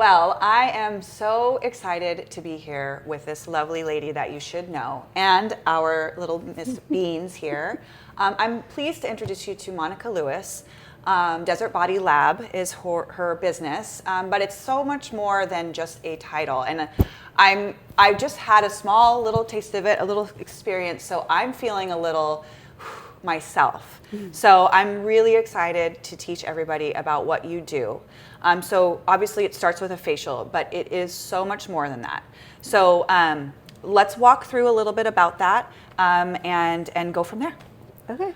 Well, I am so excited to be here with this lovely lady that you should know and our little Miss Beans here. I'm pleased to introduce you to Monica Lewis. Desert Body Lab is her business, but it's so much more than just a title. And I just had a small little taste of it, a little experience, so I'm feeling a little myself. So I'm really excited to teach everybody about what you do. So obviously it starts with a facial, but it is so much more than that. So let's walk through a little bit about that and go from there. Okay.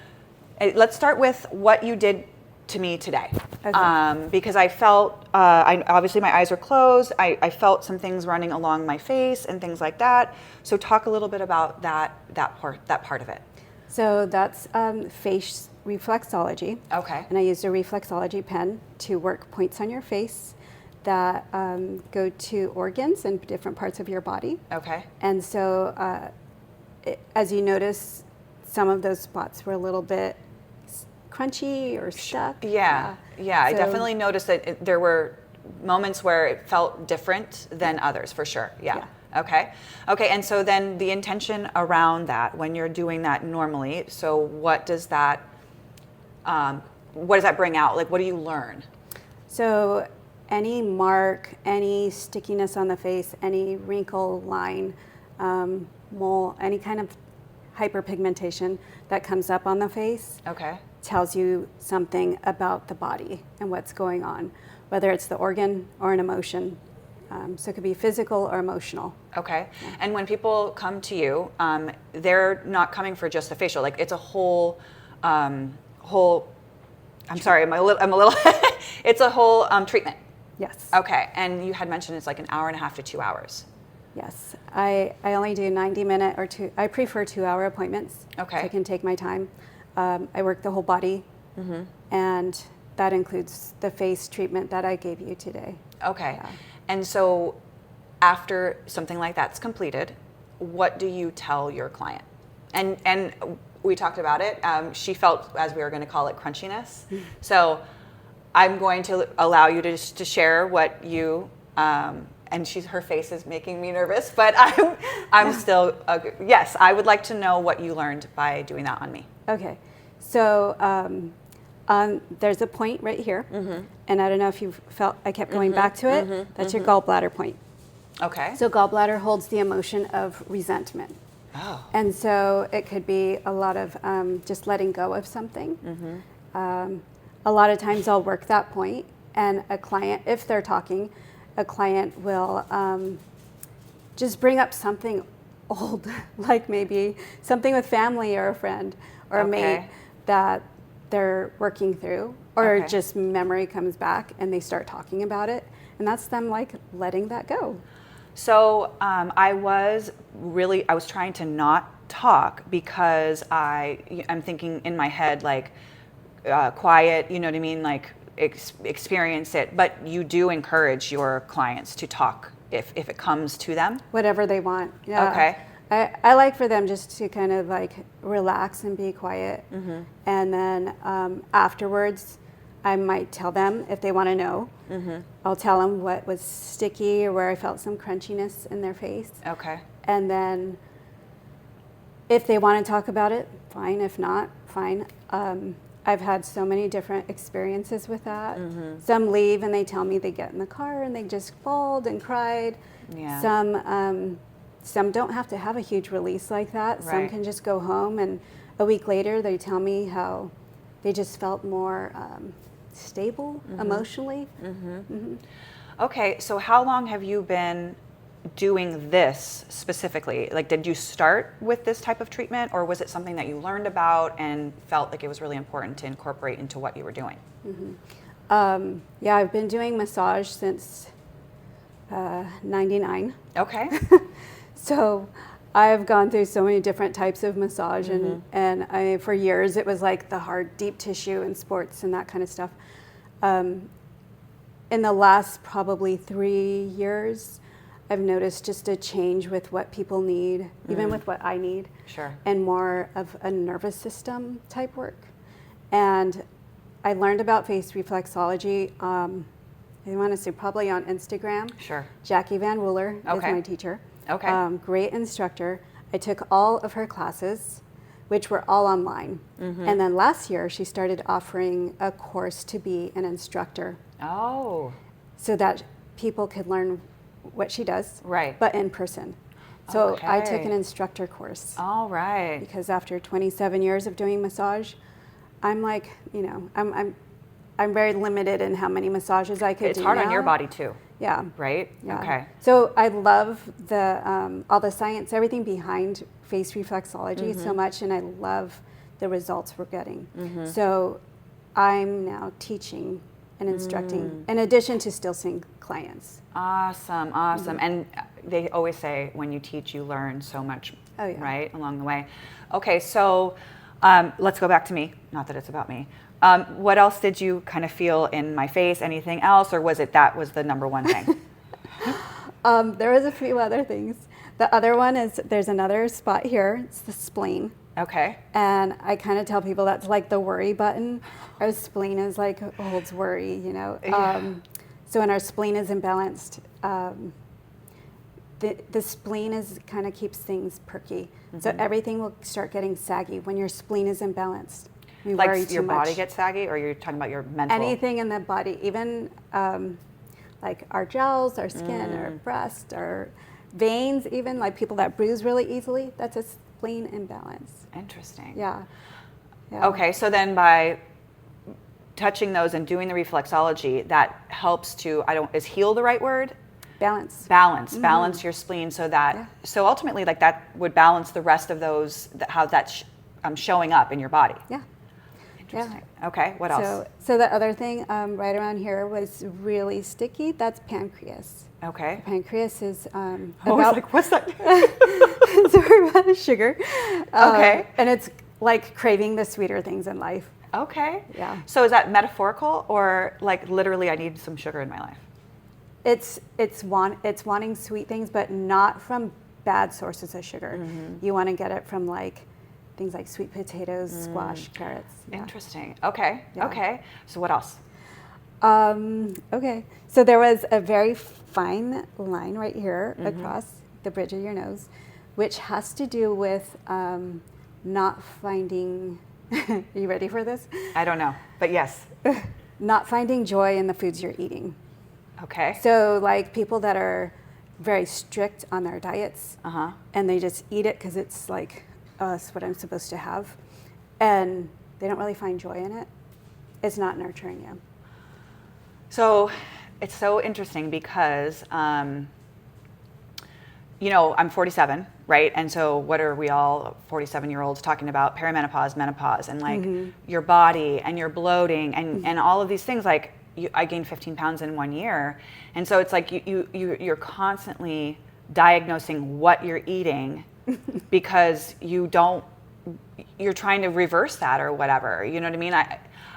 Let's start with what you did to me today. Okay. Because I felt, obviously my eyes are closed, I felt some things running along my face and things like that. So talk a little bit about that part of it. So that's Facial Reflexology. Okay. And I used a reflexology pen to work points on your face that go to organs in different parts of your body. Okay. And so as you notice, some of those spots were a little bit crunchy or stuck. Yeah. I definitely noticed that there were moments where it felt different than others, for sure. Yeah. Okay, and so then the intention around that, when you're doing that normally, so what does that bring out? Like, what do you learn? So any mark, any stickiness on the face, any wrinkle, line, mole, any kind of hyperpigmentation that comes up on the face, okay, tells you something about the body and what's going on, whether it's the organ or an emotion. So it could be physical or emotional. Okay. Yeah. And when people come to you, they're not coming for just the facial. Like, it's a whole. I'm sorry. I'm a little. It's a whole treatment. Yes. Okay. And you had mentioned it's like an hour and a half to 2 hours. Yes. I only do 90-minute or two. I prefer 2-hour appointments. Okay. So I can take my time. I work the whole body, and that includes the face treatment that I gave you today. Okay. Yeah. And so after something like that's completed, what do you tell your client? And we talked about it. She felt, as we were going to call it, crunchiness. So I'm going to allow you to share what you, and her face is making me nervous, but I'm still, yes, I would like to know what you learned by doing that on me. Okay. So there's a point right here, and I don't know if you felt I kept going back to it. That's your gallbladder point. Okay. So gallbladder holds the emotion of resentment. Oh. And so it could be a lot of just letting go of something. A lot of times I'll work that point, and a client, if they're talking, a client will just bring up something old, like maybe something with family or a friend or a mate that they're working through, or just memory comes back and they start talking about it, and that's them like letting that go. So I was trying to not talk because I'm thinking in my head like quiet, you know what I mean, like experience it. But you do encourage your clients to talk if it comes to them. Whatever they want. Yeah. Okay. I like for them just to kind of like relax and be quiet. And then afterwards, I might tell them if they want to know. I'll tell them what was sticky or where I felt some crunchiness in their face. Okay. And then if they want to talk about it, fine. If not, fine. I've had so many different experiences with that. Some leave and they tell me they get in the car and they just bawled and cried. Yeah. Some don't have to have a huge release like that. Right. Some can just go home, and a week later they tell me how they just felt more stable emotionally. Okay, so how long have you been doing this specifically? Like, did you start with this type of treatment, or was it something that you learned about and felt like it was really important to incorporate into what you were doing? Yeah, I've been doing massage since 99. Okay. So I've gone through so many different types of massage, and for years it was like the hard, deep tissue and sports and that kind of stuff. In the last probably 3 years, I've noticed just a change with what people need, even with what I need. Sure. And more of a nervous system type work. And I learned about face reflexology they want to see probably on Instagram. Sure. Jackie Van Wooler is Okay. my teacher. Okay. Great instructor. I took all of her classes, which were all online. And then last year, she started offering a course to be an instructor Oh. so that people could learn what she does, Right. but in person. So I took Okay. an instructor course All right. because after 27 years of doing massage, I'm like, you know, I'm very limited in how many massages I could do. It's hard on now. your body too, Yeah. right? Yeah. Okay. So I love the all the science, everything behind face reflexology so much, and I love the results we're getting. So I'm now teaching and instructing, in addition to still seeing clients. Awesome, awesome. And they always say when you teach, you learn so much, Oh, yeah. right, along the way. Okay, so let's go back to me. Not that it's about me. What else did you kind of feel in my face? Anything else, or was it that was the number one thing? There was a few other things. The other one is there's another spot here. It's the spleen. Okay. And I kind of tell people that's like the worry button. Our spleen is like holds worry, you know. Yeah. So when our spleen is imbalanced, the spleen is kind of keeps things perky. So everything will start getting saggy when your spleen is imbalanced. You worry Like too your much. body gets saggy, or you're talking about your mental? Anything in the body, even like our gels, our skin, our breast, our veins, even like people that bruise really easily, that's a spleen imbalance. Interesting. Yeah. Yeah. Okay, so then by touching those and doing the reflexology, that helps to, is heal the right word? Balance. Balance your spleen so that, Yeah. so ultimately like that would balance the rest of those, how that's showing up in your body. Yeah. Interesting. Okay, what else? So the other thing right around here was really sticky. That's pancreas. Okay. Pancreas is I was about like, what's that? sorry about sugar. Okay. And it's like craving the sweeter things in life. Okay. Yeah. So is that metaphorical or like literally I need some sugar in my life? It's wanting sweet things, but not from bad sources of sugar. You want to get it from like things like sweet potatoes, squash, carrots. Yeah. Interesting. Okay. Yeah. Okay. So what else? Okay. So there was a very fine line right here across the bridge of your nose, which has to do with not finding. Are you ready for this? I don't know, but yes. Not finding joy in the foods you're eating. Okay. So like people that are very strict on their diets and they just eat it because it's like, oh, that's what I'm supposed to have. And they don't really find joy in it. It's not nurturing you. So it's so interesting because, you know, I'm 47, right? And so what are we all 47-year-olds talking about? Perimenopause, menopause, and like your body and your bloating and all of these things. Like I gained 15 pounds in 1 year. And so it's like you're constantly diagnosing what you're eating because you're trying to reverse that or whatever. You know what I mean?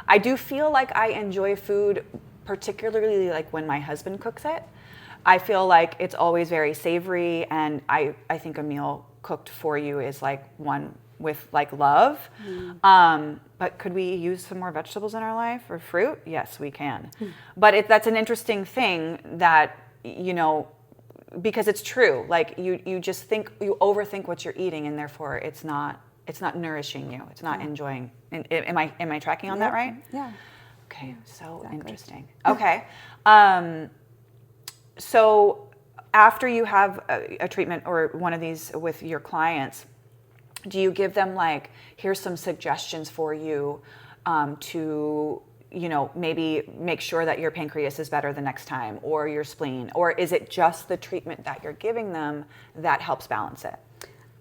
I do feel like I enjoy food, particularly like when my husband cooks it. I feel like it's always very savory, and I think a meal cooked for you is like one with like love. But could we use some more vegetables in our life or fruit? Yes, we can. But that's an interesting thing that, you know, because it's true. Like you just think, you overthink what you're eating, and therefore it's not nourishing you. It's not enjoying. Am I tracking on that right? Yeah. Okay, so Exactly. interesting. Okay. So after you have a treatment or one of these with your clients, do you give them like, here's some suggestions for you to, you know, maybe make sure that your pancreas is better the next time, or your spleen, or is it just the treatment that you're giving them that helps balance it?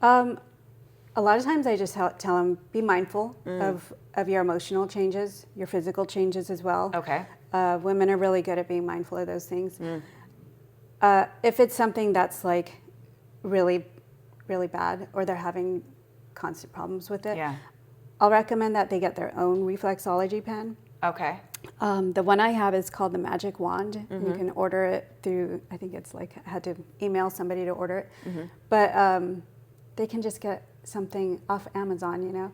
A lot of times I just tell them, be mindful of your emotional changes, your physical changes as well. Okay. Women are really good at being mindful of those things. If it's something that's like really, really bad, or they're having constant problems with it, I'll recommend that they get their own reflexology pen. Okay. The one I have is called the Magic Wand. You can order it through, I think it's like, I had to email somebody to order it. But they can just get something off Amazon, you know?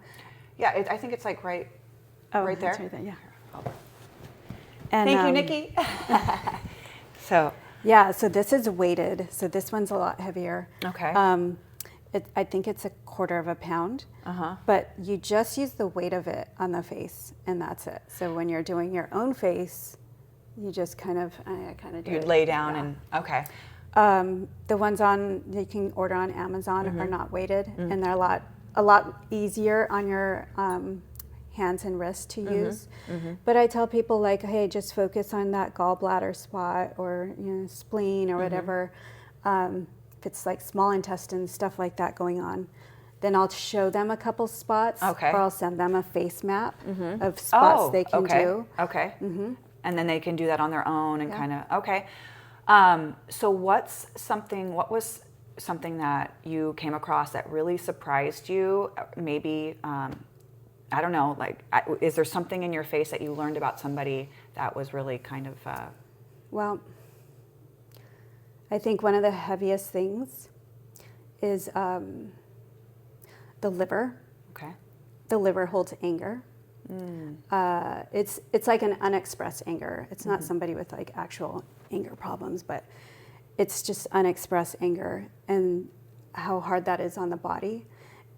Yeah, I think it's like right there. That's right there, yeah. And, Thank you, Nikki. So Yeah, so this is weighted. So this one's a lot heavier. okay. I think it's 1/4 of a pound. Uh-huh. But you just use the weight of it on the face, and that's it. So when you're doing your own face, you just kind of do You'd it. lay down Yeah. and okay. The ones you can order on Amazon are not weighted, and they're a lot easier on your hands and wrists to use. But I tell people like, hey, just focus on that gallbladder spot or spleen or whatever. If it's like small intestine, stuff like that going on, then I'll show them a couple spots, Okay. or I'll send them a face map of spots they can okay. do. Okay. And then they can do that on their own and kind of okay. So what was something that you came across that really surprised you? Maybe I don't know. Like, is there something in your face that you learned about somebody that was really kind of? Well, I think one of the heaviest things is the liver. Okay. The liver holds anger. It's like an unexpressed anger. It's not somebody with like actual anger problems, but it's just unexpressed anger and how hard that is on the body.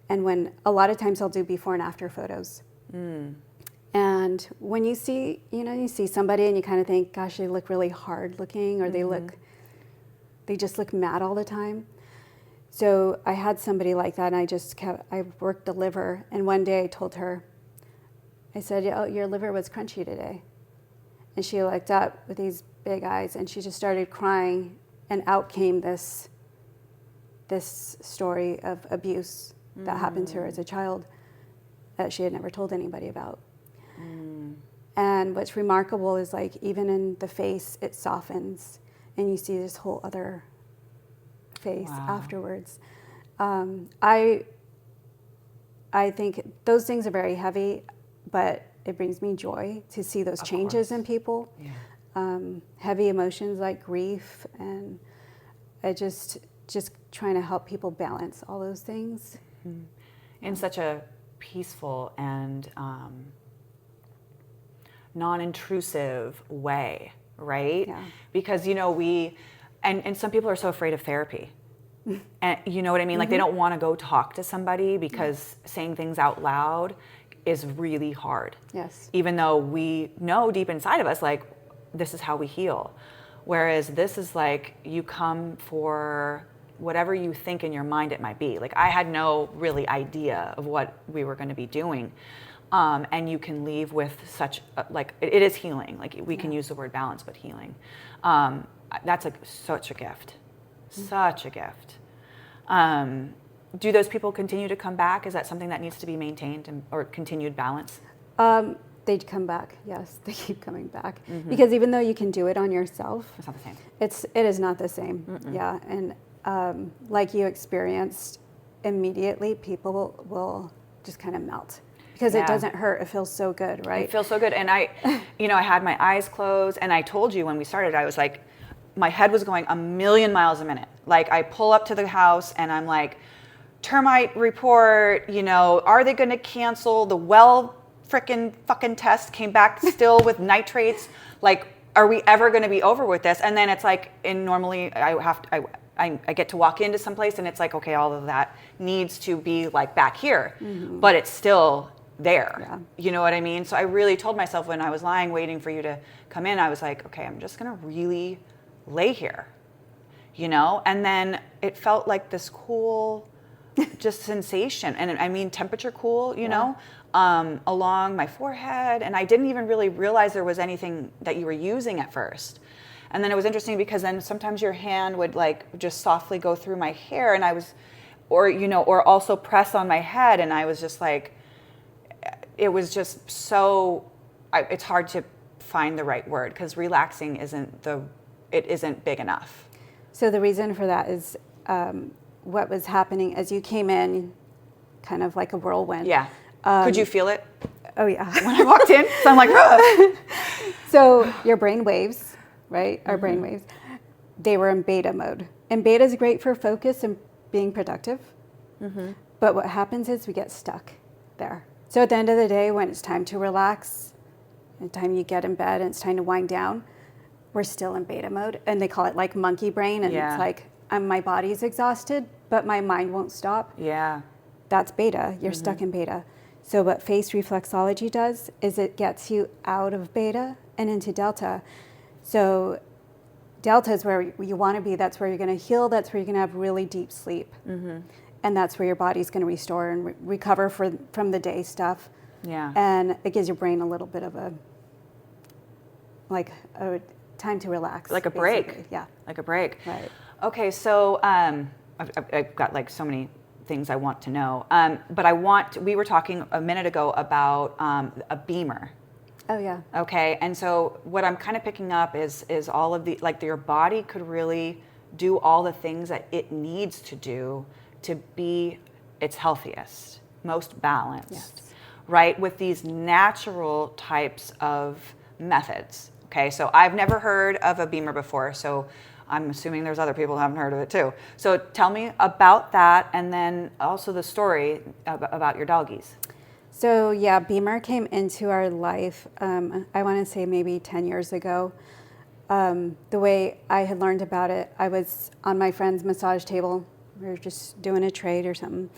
And when a lot of times I'll do before and after photos. And when you see somebody and you kind of think, gosh, they look really hard looking, or they just look mad all the time. So I had somebody like that, and I worked the liver, and one day I told her, I said, oh, your liver was crunchy today. And she looked up with these big eyes, and she just started crying, and out came this story of abuse that happened to her as a child that she had never told anybody about. And what's remarkable is like even in the face, it softens, and you see this whole other face afterwards. I think those things are very heavy, but it brings me joy to see those changes in people. Yeah. Heavy emotions like grief, and I just trying to help people balance all those things. In such a peaceful and non-intrusive way, right? Yeah. Because and some people are so afraid of therapy. And you know what I mean? Like they don't want to go talk to somebody because saying things out loud is really hard. Yes. Even though we know deep inside of us, like, this is how we heal. Whereas this is like, you come for whatever you think in your mind it might be. Like I had no really idea of what we were going to be doing. And you can leave with such, it is healing. Like we can use the word balance, but healing. That's like such a gift. Such a gift. Do those people continue to come back? Is that something that needs to be maintained or continued balance? They'd come back. Yes, they keep coming back. Because even though you can do it on yourself, It's not the same. it is not the same. Yeah, and like you experienced, immediately people will just kind of melt. Because it doesn't hurt. It feels so good, right? It feels so good. And I had my eyes closed, and I told you when we started, I was like, my head was going 1,000,000 miles a minute. Like I pull up to the house and I'm like, termite report, are they going to cancel the fucking test came back still with nitrates? Like, are we ever going to be over with this? And then it's like, normally I get to walk into someplace and it's like, okay, all of that needs to be like back here, but it's still there. Yeah. You know what I mean? So I really told myself when I was lying waiting for you to come in, I was like, okay, I'm just going to really lay here, and then it felt like this cool just sensation, and I mean temperature cool, along my forehead, and I didn't even really realize there was anything that you were using at first. And then it was interesting because then sometimes your hand would like just softly go through my hair, and I was, or also press on my head, and I was just like, it was just so, it's hard to find the right word because relaxing isn't big enough. So the reason for that is what was happening as you came in, kind of like a whirlwind. Yeah. Could you feel it? Oh yeah. When I walked in, so I'm like, ugh. So your brain waves, right? Our brain waves, they were in beta mode. And beta is great for focus and being productive. But what happens is we get stuck there. So at the end of the day, when it's time to relax, and time you get in bed and it's time to wind down, we're still in beta mode, and they call it like monkey brain, and Yeah. it's like my body's exhausted, but my mind won't stop. Yeah. That's beta. You're stuck in beta. So what face reflexology does is it gets you out of beta and into delta. So delta is where you want to be. That's where you're going to heal. That's where you're going to have really deep sleep. And that's where your body's going to restore and recover from the day stuff. Yeah. And it gives your brain a little bit of a time to relax. Like a basically. break. Yeah. Like a break. Right. Okay, so I've got like so many things I want to know. But we were talking a minute ago about a beamer. Oh, yeah. Okay, and so what I'm kind of picking up is all of the, like your body could really do all the things that it needs to do to be its healthiest, most balanced, Yes. right? With these natural types of methods. Okay, so I've never heard of a beamer before, so I'm assuming there's other people who haven't heard of it too. So tell me about that, and then also the story about your doggies. So yeah, Beamer came into our life, I want to say maybe 10 years ago. The way I had learned about it, I was on my friend's massage table. We were just doing a trade or something.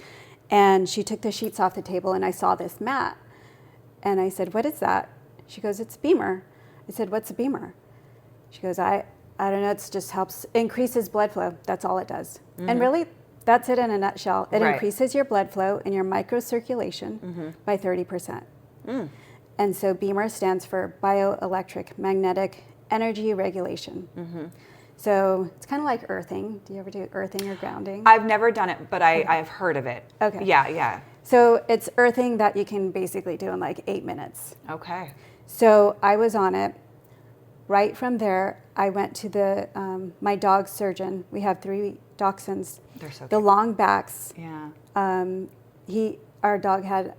And she took the sheets off the table and I saw this mat. And I said, "What is that?" She goes, "It's Beamer." I said, "What's a Beamer?" She goes, I don't know, it just increases blood flow. That's all it does. And really, that's it in a nutshell. It Right. increases your blood flow and your microcirculation by 30%. And so Beamer stands for Bioelectric Magnetic Energy Regulation. So it's kind of like earthing. Do you ever do earthing or grounding? I've never done it, but I've heard of it. Okay. Yeah. So it's earthing that you can basically do in like 8 minutes. Okay. So I was on it. Right from there, I went to my dog surgeon. We have 3 dachshunds. They're so The cute. long backs. Yeah. Our dog had,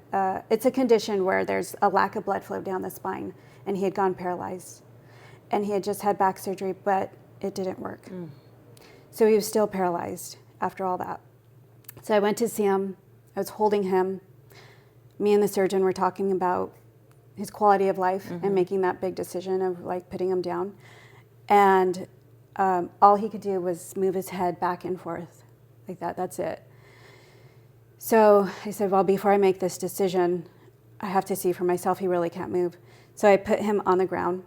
it's a condition where there's a lack of blood flow down the spine, and he had gone paralyzed. And he had just had back surgery, but it didn't work. So he was still paralyzed after all that. So I went to see him. I was holding him. Me and the surgeon were talking about his quality of life and making that big decision of like putting him down. And all he could do was move his head back and forth like that. That's it. So I said, well, before I make this decision, I have to see for myself. He really can't move. So I put him on the ground.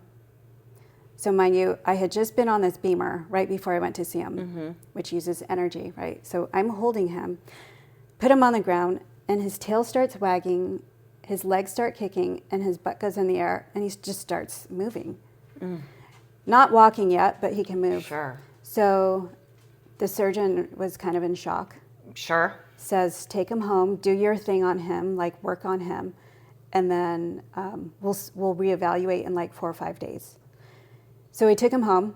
So mind you, I had just been on this Beamer right before I went to see him, which uses energy, right? So I'm holding him, put him on the ground, and his tail starts wagging, his legs start kicking, and his butt goes in the air, and he just starts moving. Not walking yet, but he can move. Sure. So the surgeon was kind of in shock. Sure. Says, take him home, do your thing on him, like work on him, and then we'll reevaluate in like 4 or 5 days. So we took him home,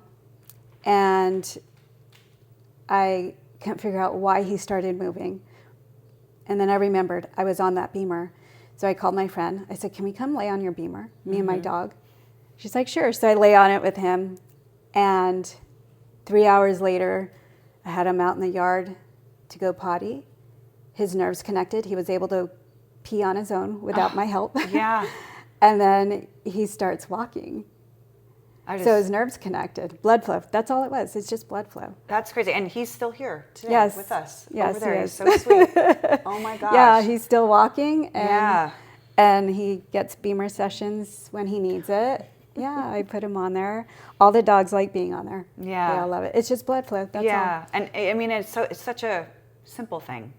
and I can't figure out why he started moving. And then I remembered I was on that Beamer. So I called my friend. I said, can we come lay on your Beamer, me and my dog? She's like, sure. So I lay on it with him. And 3 hours later, I had him out in the yard to go potty. His nerves connected. He was able to pee on his own without my help. Yeah. And then he starts walking. So his nerves connected. Blood flow. That's all it was. It's just blood flow. That's crazy. And he's still here today Yes. with us. Yes, over there. he He's is. so sweet. Oh my gosh. Yeah, he's still walking. And, Yeah. and he gets Beamer sessions when he needs it. Yeah, I put him on there. All the dogs like being on there. Yeah. They all love it. It's just blood flow. That's Yeah. And I mean, it's such a simple thing,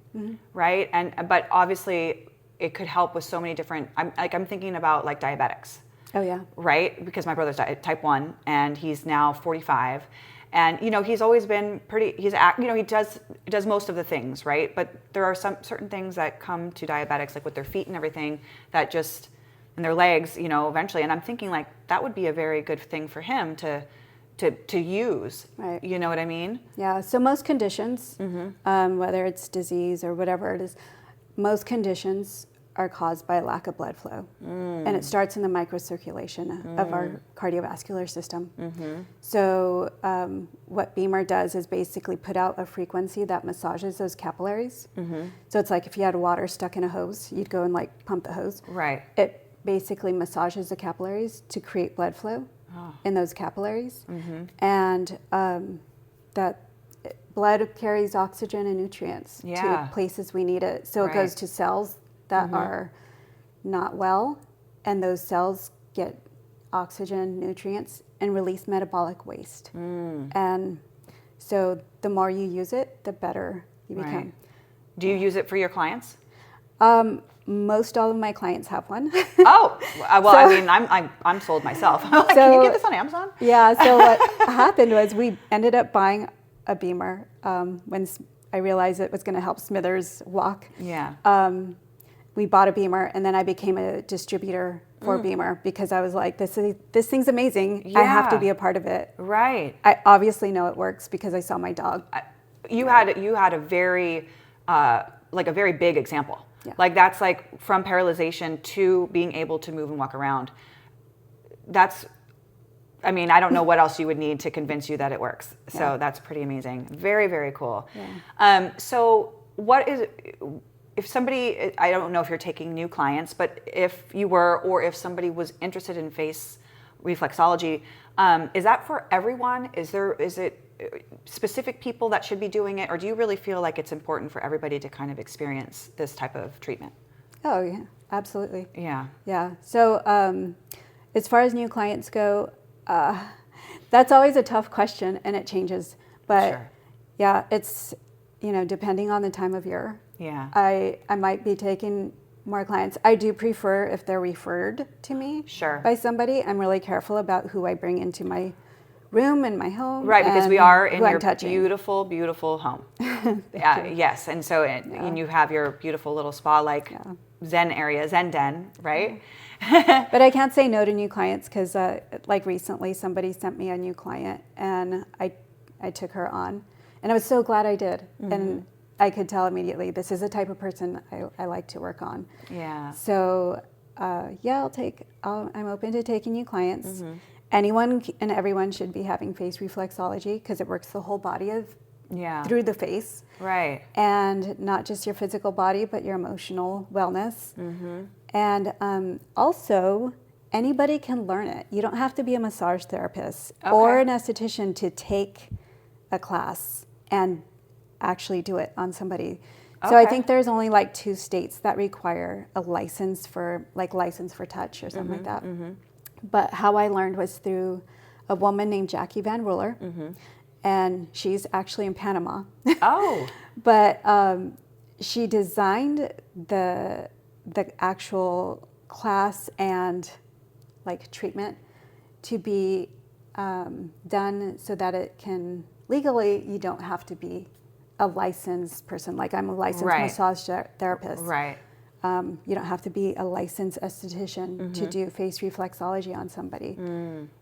right? But obviously it could help with so many different, I'm thinking about like diabetics. all. Oh, yeah. Right? Because my brother's type 1 and he's now 45. And, he's always been he does most of the things, right? But there are some certain things that come to diabetics, like with their feet and everything, that just, and their legs, eventually. And I'm thinking like that would be a very good thing for him to use. Right. You know what I mean? Yeah, so most conditions, whether it's disease or whatever it is, most conditions are caused by a lack of blood flow. And it starts in the microcirculation of our cardiovascular system. So what Beamer does is basically put out a frequency that massages those capillaries. So it's like if you had water stuck in a hose, you'd go and like pump the hose. Right. It basically massages the capillaries to create blood flow in those capillaries, and that blood carries oxygen and nutrients to places we need it. So it goes to cells that are not well, and those cells get oxygen, nutrients, and release metabolic waste. And so the more you use it, the better you become. Do you use it for your clients? Most all of my clients have one. Oh, well, so, I mean, I'm sold myself. Like, can you get this on Amazon? Yeah. So what happened was we ended up buying a Beamer when I realized it was going to help Smithers walk. Yeah. We bought a Beamer, and then I became a distributor for Beamer because I was like, this thing's amazing. I have to be a part of it. Right. I obviously know it works because I saw my dog. You had a very like a very big example. Yeah. Like that's like from paralyzation to being able to move and walk around. I mean, I don't know what else you would need to convince you that it works. So that's pretty amazing. Very, very cool. Yeah. So what is, if somebody, I don't know if you're taking new clients, but if you were, or if somebody was interested in face reflexology, is that for everyone? Is it specific people that should be doing it, or do you really feel like it's important for everybody to kind of experience this type of treatment? Oh yeah, absolutely. Yeah. Yeah. So as far as new clients go, that's always a tough question, and it changes. But yeah, it's, depending on the time of year. Yeah. I might be taking more clients. I do prefer if they're referred to me by somebody. I'm really careful about who I bring into my room and my home. Right, because we are in your beautiful, beautiful home. Yes, and so and you have your beautiful little spa-like Zen area, Zen den, right? But I can't say no to new clients because, like recently, somebody sent me a new client, and I took her on, and I was so glad I did. And I could tell immediately this is the type of person I like to work on. Yeah. So I'm open to taking new clients. Anyone and everyone should be having face reflexology because it works the whole body through the face. Right. And not just your physical body, but your emotional wellness. And also, anybody can learn it. You don't have to be a massage therapist or an esthetician to take a class and actually do it on somebody. So I think there's only like 2 states that require a license for touch or something like that. But how I learned was through a woman named Jackie Van Ruler, and she's actually in Panama. Oh. But she designed the actual class and like treatment to be done so that it can legally, you don't have to be a licensed person. Like I'm a licensed massage therapist. Right. You don't have to be a licensed esthetician to do face reflexology on somebody.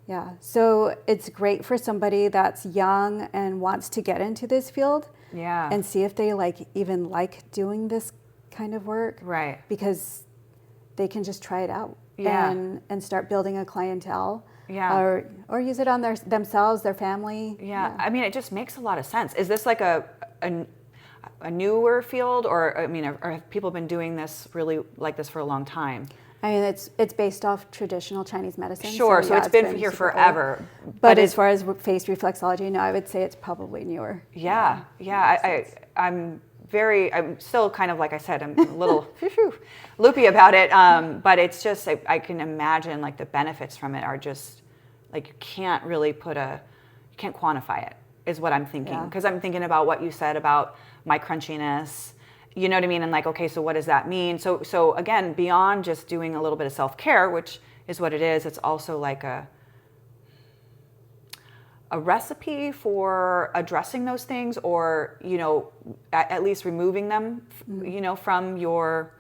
Yeah. So it's great for somebody that's young and wants to get into this field. Yeah. And see if they even like doing this kind of work. Right. Because they can just try it out and start building a clientele. Yeah. Or use it on themselves, their family. Yeah. I mean, it just makes a lot of sense. Is this like a newer field, or I mean, or have people been doing this really like this for a long time? I mean, it's based off traditional Chinese medicine. Sure, so it's been here forever. But as far as face reflexology, no, I would say it's probably newer. Yeah, I'm still kind of, like I said, I'm a little loopy about it, but it's just, I can imagine like the benefits from it are just like, you can't quantify it, is what I'm thinking. Because I'm thinking about what you said about my crunchiness, you know what I mean? And like, okay, so what does that mean? So again, beyond just doing a little bit of self-care, which is what it is, it's also like a recipe for addressing those things, or, at least removing them, from your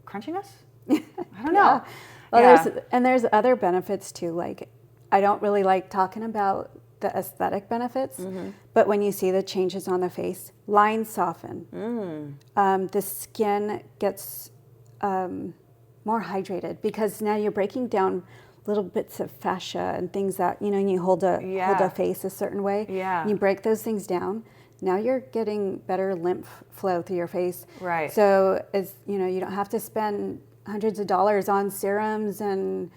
crunchiness? I don't know. Well, there's other benefits too. Like, I don't really like talking about the aesthetic benefits, but when you see the changes on the face, lines soften, the skin gets more hydrated because now you're breaking down little bits of fascia and things that, you hold a face a certain way. Yeah. You break those things down. Now you're getting better lymph flow through your face. Right. So you don't have to spend hundreds of dollars on serums and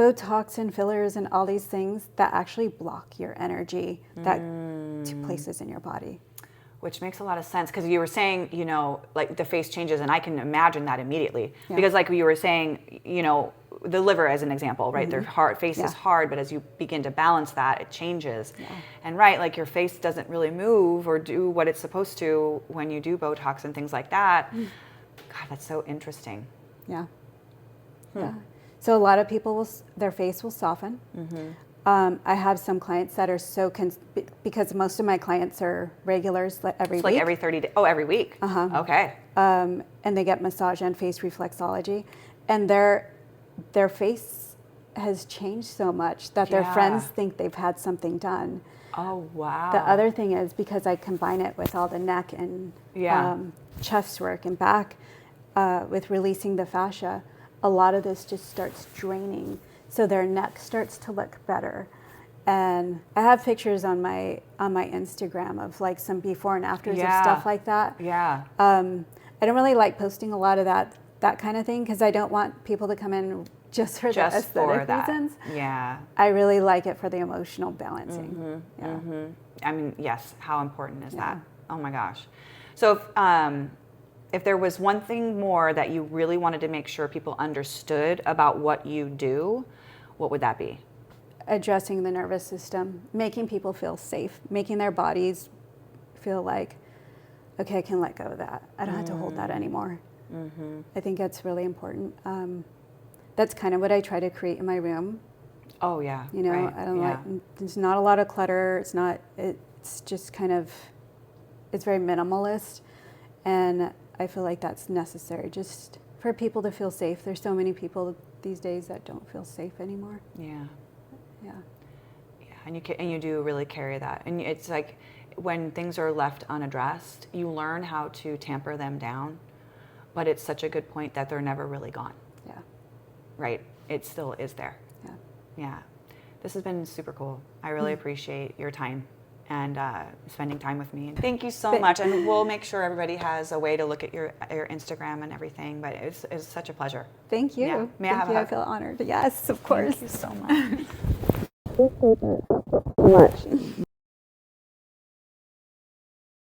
Botox and fillers and all these things that actually block your energy that to places in your body. Which makes a lot of sense, because you were saying, you know, like the face changes, and I can imagine that immediately. Yeah. Because like you were saying, you know, the liver as an example, right? Their face is hard, but as you begin to balance that, it changes. Yeah. And right, like your face doesn't really move or do what it's supposed to when you do Botox and things like that. God, that's so interesting. Yeah. Yeah. So a lot of people, their face will soften. I have some clients that are because most of my clients are regulars every week. Like every 30 days? Oh, every week? Okay. And they get massage and face reflexology. And their face has changed so much that their friends think they've had something done. Oh, wow. The other thing is, because I combine it with all the neck and chest work and back with releasing the fascia, a lot of this just starts draining. So their neck starts to look better. And I have pictures on my Instagram of like some before and afters of stuff like that. Yeah. I don't really like posting a lot of that kind of thing, because I don't want people to come in just for the aesthetic reasons. Yeah. I really like it for the emotional balancing. I mean, yes. How important is that? Oh my gosh. So if there was one thing more that you really wanted to make sure people understood about what you do, what would that be? Addressing the nervous system, making people feel safe, making their bodies feel like, okay, I can let go of that. I don't have to hold that anymore. I think that's really important. That's kind of what I try to create in my room. Oh yeah. You know, right. I don't like, there's not a lot of clutter. It's just kind of, it's very minimalist. And I feel like that's necessary just for people to feel safe. There's so many people these days that don't feel safe anymore. Yeah. Yeah. Yeah, and you do really carry that. And it's like when things are left unaddressed, you learn how to tamper them down, but it's such a good point that they're never really gone. Yeah. Right? It still is there. Yeah. Yeah. This has been super cool. I really appreciate your time and spending time with me. Thank you so much. And we'll make sure everybody has a way to look at your Instagram and everything, but it's such a pleasure. Thank you. Yeah. May I have a I hug? feel honored. Yes, of course. Thank you so much.